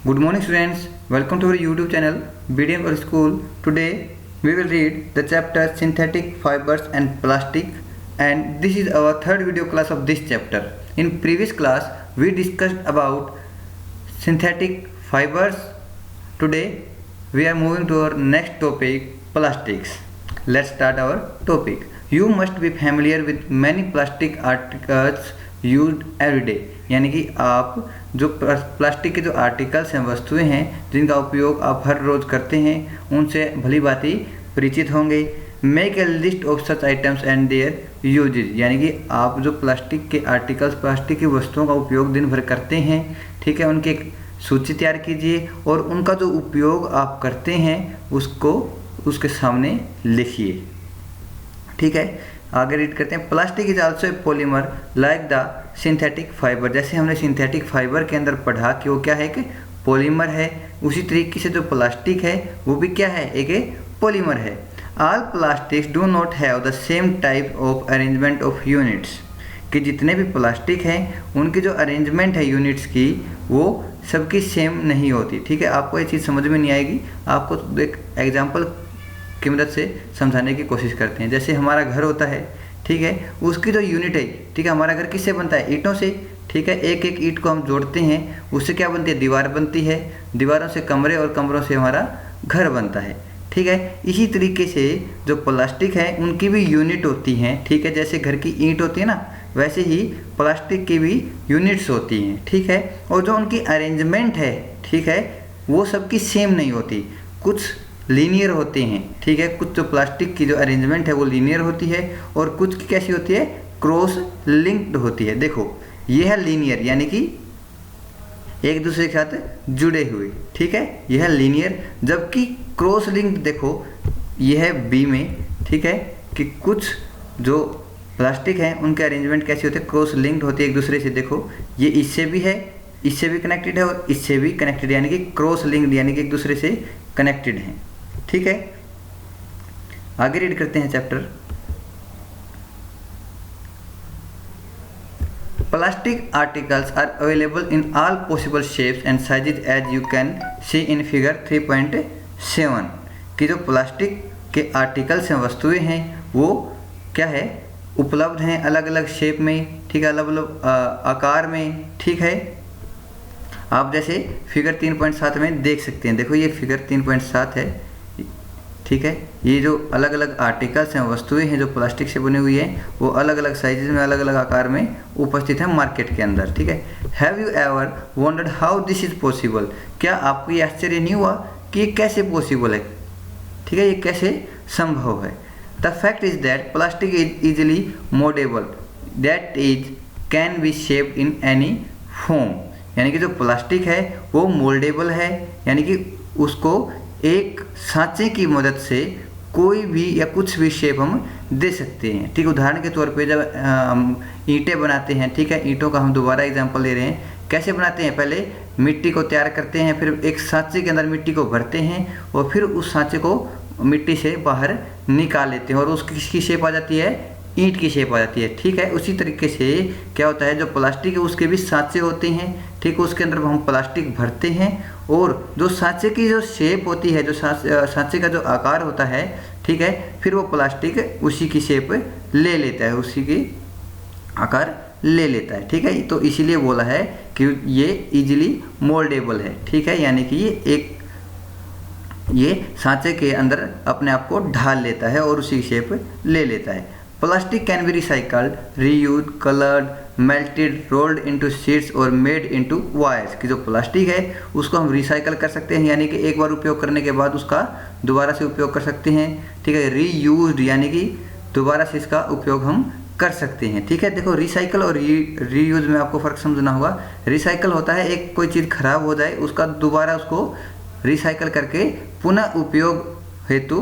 Good morning students, welcome to our YouTube channel BDM or School. Today we will read the chapter Synthetic Fibers and Plastic, and this is our third video class of this chapter. In previous class we discussed about synthetic fibers. Today we are moving to our next topic, plastics. Let's start our topic. You must be familiar with many plastic articles used everyday, यानी कि आप जो plastic के जो articles हैं, वस्तुएं हैं जिनका उपयोग आप हर रोज़ करते हैं, उनसे भली भांति परिचित होंगे। Make a list of such items and their usages, यानी कि आप जो प्लास्टिक के आर्टिकल्स, प्लास्टिक की वस्तुओं का उपयोग दिन भर करते हैं, ठीक है, उनकी एक सूची तैयार कीजिए और उनका जो उपयोग आप करते हैं उसको उसके सामने लिखिए। ठीक है, आगे रीड करते हैं। Plastic is also a polymer like the synthetic fibre, जैसे हमने सिंथेटिक फाइबर के अंदर पढ़ा कि वो क्या है, कि पॉलीमर है, उसी तरीके से जो प्लास्टिक है वो भी क्या है, एक पॉलीमर है। All plastics do not have the same type of arrangement of units, कि जितने भी प्लास्टिक हैं उनकी जो अरेंजमेंट है यूनिट्स की वो सबकी सेम नहीं होती। ठीक है, आपको ये चीज़ समझ में नहीं आएगी, आपको एक एग्जाम्पल की मदद से समझाने की कोशिश करते हैं। जैसे हमारा घर होता है, ठीक है, उसकी जो यूनिट है, ठीक है, हमारा घर किससे बनता है, ईंटों से। ठीक है, एक एक ईंट को हम जोड़ते हैं, उससे क्या बनती है, दीवार बनती है, दीवारों से कमरे और कमरों से हमारा घर बनता है। ठीक है, इसी तरीके से जो प्लास्टिक है उनकी भी यूनिट होती हैं। ठीक है, जैसे घर की ईंट होती है ना, वैसे ही प्लास्टिक की भी यूनिट्स होती हैं। ठीक है, और जो उनकी अरेंजमेंट है, ठीक है, वो सबकी सेम नहीं होती, कुछ लीनियर होते हैं। ठीक है, कुछ जो प्लास्टिक की जो अरेंजमेंट है वो लीनियर होती है और कुछ की कैसी होती है, क्रॉस लिंक्ड होती है। देखो ये है लीनियर, यानी कि एक दूसरे के साथ जुड़े हुए। ठीक है, यह है लीनियर, जबकि क्रॉस लिंक्ड देखो यह है बी में। ठीक है, कि कुछ जो प्लास्टिक हैं उनके अरेंजमेंट कैसी होती है, क्रॉस लिंक्ड होती है एक दूसरे से। देखो ये इससे भी है, इससे भी कनेक्टेड है और इससे भी कनेक्टेड, यानी कि क्रॉस लिंक्ड, यानी कि एक दूसरे से कनेक्टेड हैं। ठीक है, आगे रीड करते हैं chapter. Plastic articles are available in all possible shapes and sizes as you can see in figure 3.7, कि जो प्लास्टिक के आर्टिकल्स हैं, वस्तुएं हैं, वो क्या है, उपलब्ध हैं अलग अलग शेप में। ठीक है, अलग अलग आकार में। ठीक है, आप जैसे फिगर 3.7 में देख सकते हैं। देखो ये फिगर 3.7 है। ठीक है, ये जो अलग अलग आर्टिकल्स हैं, वस्तुएं हैं जो प्लास्टिक से बनी हुई हैं, वो अलग अलग साइजेज में, अलग अलग आकार में उपस्थित है मार्केट के अंदर। ठीक है, have you ever wondered how this is possible, क्या आपको ये आश्चर्य नहीं हुआ कि ये कैसे पॉसिबल है। ठीक है, ये कैसे संभव है। The fact is that plastic is easily mouldable, that is can be shaped in any form, यानी कि जो प्लास्टिक है वो मोल्डेबल है, यानी कि उसको एक सांचे की मदद से कोई भी या कुछ भी शेप हम दे सकते हैं। ठीक, उदाहरण के तौर पे जब हम ईंटें बनाते हैं, ठीक है, ईंटों का हम दोबारा एग्जांपल ले रहे हैं, कैसे बनाते हैं, पहले मिट्टी को तैयार करते हैं, फिर एक सांचे के अंदर मिट्टी को भरते हैं और फिर उस सांचे को मिट्टी से बाहर निकाल लेते हैं और उसकी किसकी शेप आ जाती है, ईंट की शेप आ जाती है। ठीक है, उसी तरीके से क्या होता है, जो प्लास्टिक है उसके भी सांचे होते हैं। ठीक, उसके अंदर हम प्लास्टिक भरते हैं और जो सांचे की जो शेप होती है, जो सांचे का जो आकार होता है, ठीक है, फिर वो प्लास्टिक उसी की शेप ले लेता है, उसी की आकार ले लेता है। ठीक है, तो इसीलिए बोला है कि ये इजीली मोल्डेबल है। ठीक है, यानी कि ये सांचे के अंदर अपने आप को ढाल लेता है और उसी की शेप ले लेता है। Plastic can be recycled, reuse, coloured, melted, rolled into sheets और मेड इनटू वायर्स, कि जो प्लास्टिक है उसको हम रिसाइकल कर सकते हैं, यानी कि एक बार उपयोग करने के बाद उसका दोबारा से उपयोग कर सकते हैं। ठीक है, रीयूज्ड, यानी कि दोबारा से इसका उपयोग हम कर सकते हैं। ठीक है, देखो रिसाइकल और रीयूज में आपको फ़र्क समझना होगा। रिसाइकल होता है एक कोई चीज़ खराब हो जाए उसका दोबारा उसको रिसाइकल करके पुनः उपयोग हेतु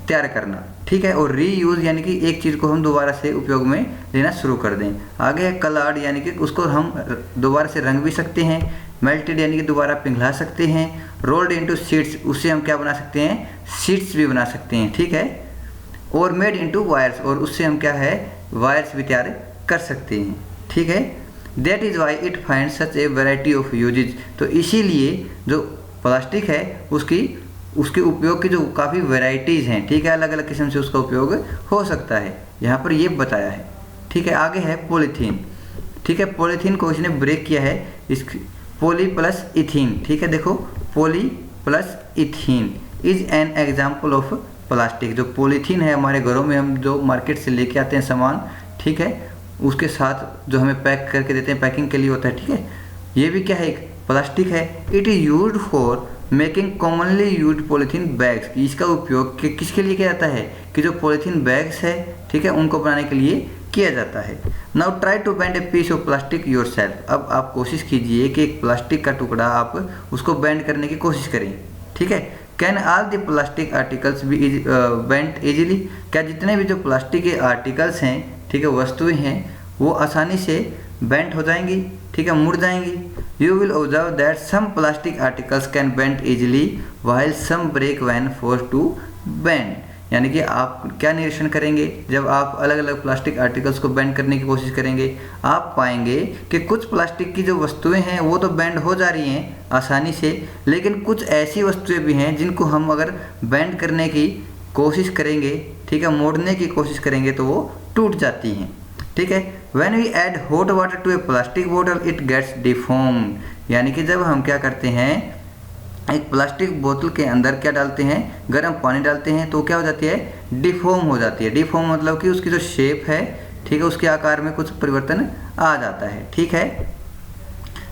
तैयार करना। ठीक है, और रीयूज यानी कि एक चीज़ को हम दोबारा से उपयोग में लेना शुरू कर दें। आगे है कलर्ड, यानी कि उसको हम दोबारा से रंग भी सकते हैं। मेल्टेड, यानी कि दोबारा पिघला सकते हैं। रोल्ड इनटू शीट्स, उससे हम क्या बना सकते हैं, शीट्स भी बना सकते हैं। ठीक है, और मेड इनटू वायर्स, और उससे हम क्या है, वायर्स भी तैयार कर सकते हैं। ठीक है, that is why it find such a variety of usages. तो इसीलिए जो प्लास्टिक है उसके उपयोग की जो काफ़ी वैरायटीज़ हैं, ठीक है, अलग अलग किस्म से उसका उपयोग हो सकता है, यहाँ पर ये बताया है। ठीक है, आगे है पॉलीथीन। ठीक है, पॉलीथीन को इसने ब्रेक किया है, इस पॉली प्लस इथीन। ठीक है, देखो poly plus ethene is an example of plastic. जो पॉलीथीन है हमारे घरों में हम जो मार्केट से लेके आते हैं सामान, ठीक है, उसके साथ जो हमें पैक करके देते हैं, पैकिंग के लिए होता है। ठीक है, ये भी क्या है, एक प्लास्टिक है। It is used for making commonly used polythene bags. इसका उपयोग किसके लिए किया जाता है कि जो पॉलीथीन बैग्स है, ठीक है, उनको बनाने के लिए किया जाता है। Now try to bend a piece of plastic yourself. अब आप कोशिश कीजिए कि एक प्लास्टिक का टुकड़ा आप उसको बेंड करने की कोशिश करें। ठीक है, can all the plastic articles B bend easily. क्या जितने भी जो प्लास्टिक के आर्टिकल्स हैं, ठीक है, वस्तुएं हैं, वो आसानी से बेंड हो जाएंगी, ठीक है, मुड़ जाएंगी। You will observe that some plastic articles can bend easily while some break when forced to bend. यानी कि आप क्या निरीक्षण करेंगे, जब आप अलग अलग प्लास्टिक आर्टिकल्स को बेंड करने की कोशिश करेंगे, आप पाएंगे कि कुछ प्लास्टिक की जो वस्तुएं हैं वो तो बेंड हो जा रही हैं आसानी से, लेकिन कुछ ऐसी वस्तुएं भी हैं जिनको हम अगर बेंड करने की कोशिश करेंगे, ठीक है, मोड़ने की कोशिश करेंगे तो वो टूट जाती हैं। ठीक है, when we add hot water to a plastic बोतल इट गेट्स डिफॉर्म्ड। यानी कि जब हम क्या करते हैं, एक प्लास्टिक बोतल के अंदर क्या डालते हैं, गर्म पानी डालते हैं, तो क्या हो जाती है, डिफॉर्म हो जाती है। डिफॉर्म मतलब कि उसकी जो शेप है, ठीक है, उसके आकार में कुछ परिवर्तन आ जाता है। ठीक है,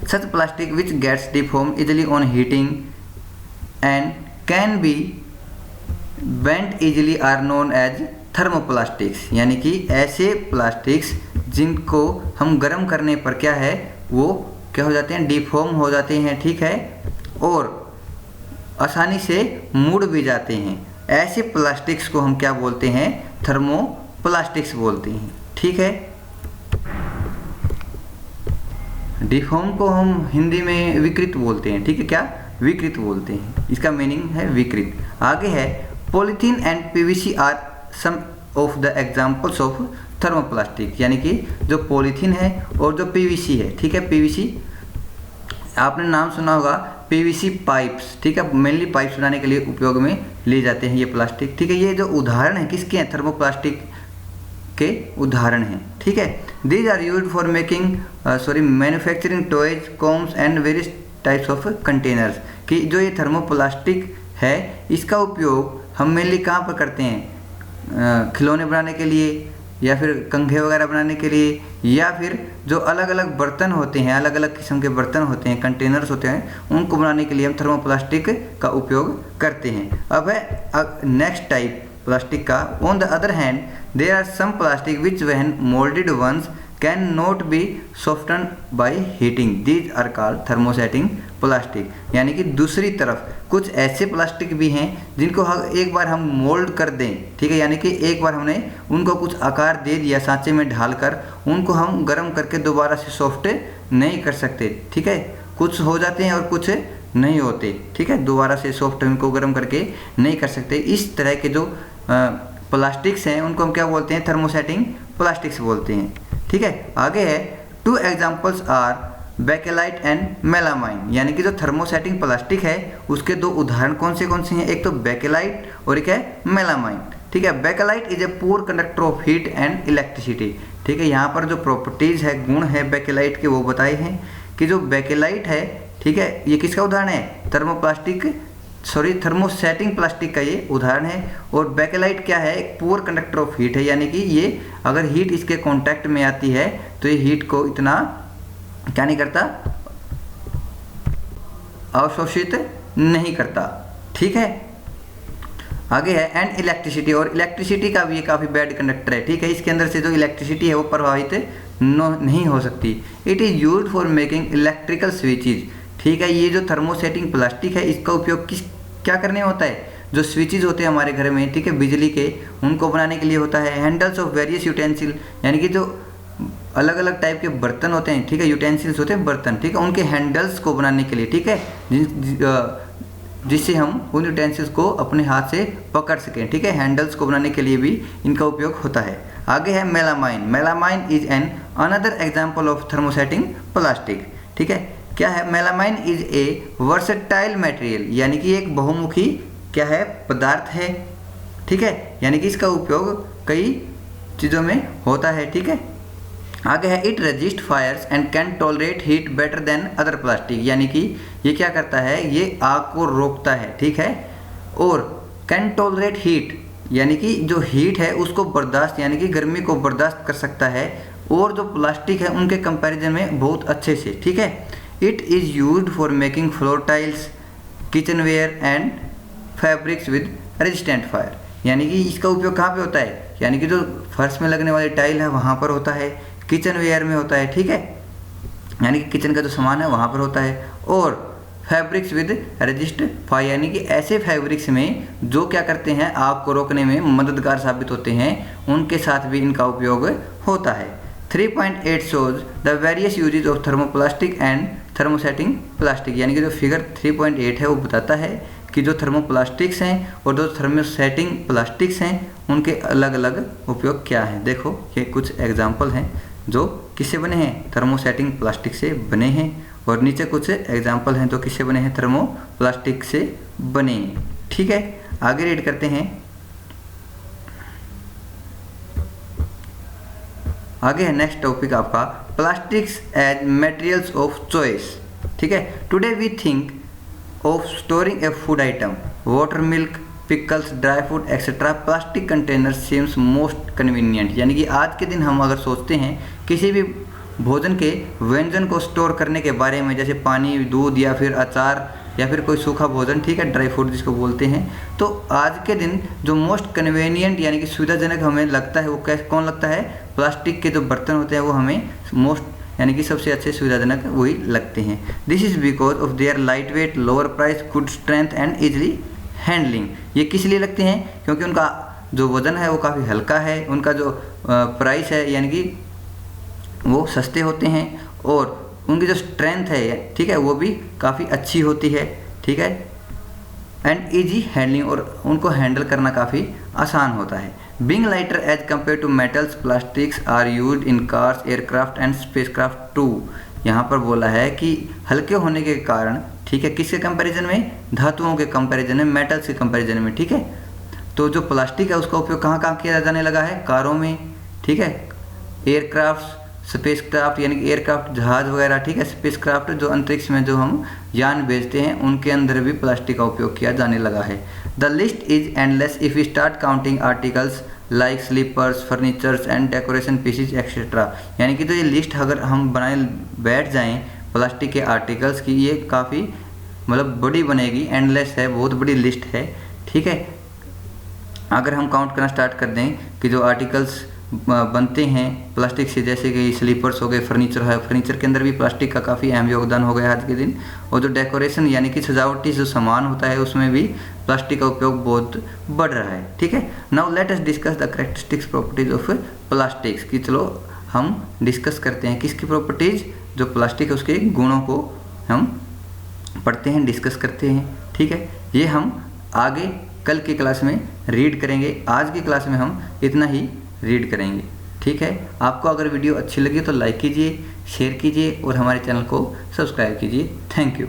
such plastic which gets deform easily on heating and can be bent easily are known as thermoplastics. यानी कि ऐसे प्लास्टिक्स जिनको हम गर्म करने पर क्या है, वो क्या हो जाते हैं, डिफॉर्म हो जाते हैं। ठीक है, और आसानी से मुड़ भी जाते हैं। ऐसे प्लास्टिक्स को हम क्या बोलते हैं, थर्मोप्लास्टिक्स बोलते हैं। ठीक है, डिफॉर्म को हम हिंदी में विकृत बोलते हैं। ठीक है, क्या विकृत बोलते हैं, इसका मीनिंग है विकृत। आगे है polythene and PVC are some of the examples of thermoplastic. यानी कि जो पॉलीथीन है और जो पीवीसी है, ठीक है, पीवीसी आपने नाम सुना होगा, पीवीसी पाइप्स, ठीक है, मेनली पाइप्स बनाने के लिए उपयोग में लिए जाते हैं ये प्लास्टिक। ठीक है, ये जो उदाहरण है किसके हैं, थर्मोप्लास्टिक के उदाहरण हैं। ठीक है, these are used for making manufacturing toys, combs and various types of containers. कि जो ये थर्मोप्लास्टिक है इसका उपयोग हम मेनली कहाँ पर करते हैं, खिलौने बनाने के लिए, या फिर कंघे वगैरह बनाने के लिए, या फिर जो अलग अलग बर्तन होते हैं, अलग अलग किस्म के बर्तन होते हैं, कंटेनर्स होते हैं, उनको बनाने के लिए हम थर्मोप्लास्टिक का उपयोग करते हैं। अब है नेक्स्ट टाइप प्लास्टिक का। On the other hand there are some plastic which when moulded once can not be soften by heating, these are called thermosetting plastic. यानी कि दूसरी तरफ कुछ ऐसे प्लास्टिक भी हैं जिनको एक बार हम मोल्ड कर दें, ठीक है, यानी कि एक बार हमने उनको कुछ आकार दे दिया सांचे में ढालकर, उनको हम गर्म करके दोबारा से सॉफ्ट नहीं कर सकते। ठीक है, कुछ हो जाते हैं और कुछ नहीं होते। ठीक है, दोबारा से सॉफ्ट उनको गर्म करके नहीं कर सकते। इस तरह के जो प्लास्टिक्स हैं उनको हम क्या बोलते हैं, थर्मोसेटिंग प्लास्टिक्स बोलते हैं। ठीक है, आगे है two examples are bakelite and melamine. यानी कि जो थर्मोसेटिंग प्लास्टिक है उसके दो उदाहरण कौन से हैं, एक तो बेकेलाइट और एक है मेलामाइन। ठीक है, bakelite is a poor conductor of heat and electricity. ठीक है, यहाँ पर जो प्रॉपर्टीज है, गुण है बेकेलाइट के, वो बताए हैं कि जो बेकेलाइट है, ठीक है, ये किसका उदाहरण है, थर्मोसेटिंग प्लास्टिक का ये उदाहरण है। और बेकेलाइट क्या है, एक पुअर कंडक्टर ऑफ हीट है, यानी कि ये अगर हीट इसके कांटेक्ट में आती है तो ये हीट को इतना क्या नहीं करता, अवशोषित नहीं करता। ठीक है, आगे है एंड इलेक्ट्रिसिटी। और इलेक्ट्रिसिटी का भी ये काफ़ी बैड कंडक्टर है। ठीक है, इसके अंदर से जो इलेक्ट्रिसिटी है वो प्रभावित नहीं हो सकती। It is used for making electrical switches. ठीक है, ये जो थर्मोसेटिंग प्लास्टिक है इसका उपयोग क्या करने होता है, जो स्विचेज होते हैं हमारे घर में, ठीक है, बिजली के, उनको बनाने के लिए होता है। हैंडल्स ऑफ वेरियस यूटेंसिल, यानी कि जो अलग अलग टाइप के बर्तन होते हैं, ठीक है, यूटेंसिल्स होते हैं बर्तन, ठीक है, उनके हैंडल्स को बनाने के लिए, ठीक है, जिससे हम उन यूटेंसिल्स को अपने हाथ से पकड़ सकें। ठीक है, हैंडल्स को बनाने के लिए भी इनका उपयोग होता है। आगे है melamine. Melamine is an another example of thermosetting plastic. ठीक है, क्या है? Melamine is a versatile material, यानी कि एक बहुमुखी क्या है? पदार्थ है। ठीक है, यानी कि इसका उपयोग कई चीज़ों में होता है। ठीक है, आगे है it resist Fyers and can tolerate heat better than other plastic, यानी कि ये क्या करता है? ये आग को रोकता है। ठीक है, और कैन टॉलरेट हीट, यानी कि जो हीट है उसको बर्दाश्त, यानी कि गर्मी को बर्दाश्त कर सकता है, और जो प्लास्टिक है उनके कंपैरिजन में बहुत अच्छे से। ठीक है, it is used for making floor tiles, kitchenware and fabrics with resistant fire, यानी कि इसका उपयोग कहाँ पे होता है? यानी कि जो फर्श में लगने वाली टाइल है वहाँ पर होता है, किचन वेयर में होता है। ठीक है, यानी कि किचन का जो सामान है वहाँ पर होता है, और फैब्रिक्स विद रेजिस्ट फायर, यानी कि ऐसे फैब्रिक्स में जो क्या करते हैं? आग को रोकने में मददगार साबित होते हैं, उनके साथ भी इनका उपयोग होता है। 3.8 shows the various usages of thermoplastic and thermosetting plastic, यानी कि जो फिगर 3.8 है वो बताता है कि जो थर्मोप्लास्टिक्स हैं और जो थर्मोसेटिंग प्लास्टिक्स हैं उनके अलग अलग उपयोग क्या हैं। देखो ये कुछ एग्जाम्पल हैं जो किससे बने हैं? थर्मोसेटिंग प्लास्टिक से बने हैं, और नीचे कुछ एग्जाम्पल हैं जो किससे बने हैं? थर्मोप्लास्टिक से बने हैं। ठीक है, आगे रीड करते हैं। आगे है नेक्स्ट टॉपिक आपका plastics as materials of choice. ठीक है, today we think of storing a food item, water, milk, pickles, dry fruit etcetera, plastic container seems most convenient, यानी कि आज के दिन हम अगर सोचते हैं किसी भी भोजन के व्यंजन को स्टोर करने के बारे में, जैसे पानी, दूध या फिर अचार या फिर कोई सूखा भोजन, ठीक है, ड्राई फ्रूट जिसको बोलते हैं, तो आज के दिन जो मोस्ट कन्वीनियंट यानी कि सुविधाजनक हमें लगता है वो कौन लगता है? प्लास्टिक के जो बर्तन होते हैं वो हमें मोस्ट यानी कि सबसे अच्छे सुविधाजनक वही लगते हैं। This is because of their light weight, lower price, good strength and easily handling. ये किस लिए लगते हैं? क्योंकि उनका जो वजन है वो काफ़ी हल्का है, उनका जो प्राइस है यानी कि वो सस्ते होते हैं, और उनकी जो स्ट्रेंथ है, ठीक है, वो भी काफ़ी अच्छी होती है। ठीक है, एंड इजी हैंडलिंग, और उनको हैंडल करना काफ़ी आसान होता है। Being lighter as compare to metals, plastics are used in cars, aircraft and spacecraft too. यहाँ पर बोला है कि हल्के होने के कारण, ठीक है, किसके कंपैरिजन में? धातुओं के कंपैरिजन में, मेटल्स के कंपैरिजन में। ठीक है, तो जो प्लास्टिक है उसका उपयोग कहाँ कहाँ किया जाने लगा है? कारों में, ठीक है, एयरक्राफ्ट, स्पेसक्राफ्ट यानी कि एयरक्राफ्ट, जहाज वगैरह, ठीक है, स्पेसक्राफ्ट जो अंतरिक्ष में जो हम यान भेजते हैं उनके अंदर भी प्लास्टिक का उपयोग किया जाने लगा है। The list is endless if you start counting articles like slippers, furnitures and decoration pieces etcetera, यानी कि तो ये लिस्ट अगर हम बनाए बैठ जाएं प्लास्टिक के आर्टिकल्स की, ये काफ़ी मतलब बड़ी बनेगी, एंडलेस है, बहुत बड़ी लिस्ट है। ठीक है, अगर हम काउंट करना स्टार्ट कर दें कि जो आर्टिकल्स बनते हैं प्लास्टिक से, जैसे कि स्लीपर्स हो गए, फर्नीचर है, फर्नीचर के अंदर भी प्लास्टिक का काफ़ी अहम योगदान हो गया आज के दिन, और जो डेकोरेशन यानी कि सजावटी जो सामान होता है उसमें भी प्लास्टिक का उपयोग बहुत बढ़ रहा है। ठीक है, now let us discuss the characteristics properties of plastics, की चलो हम डिस्कस करते हैं किसकी प्रॉपर्टीज़, जो प्लास्टिक है उसके गुणों को हम पढ़ते हैं, डिस्कस करते हैं। ठीक है, ये हम आगे कल की क्लास में रीड करेंगे, आज की क्लास में हम इतना ही रीड करेंगे। ठीक है, आपको अगर वीडियो अच्छी लगी तो लाइक कीजिए, शेयर कीजिए और हमारे चैनल को सब्सक्राइब कीजिए। Thank you.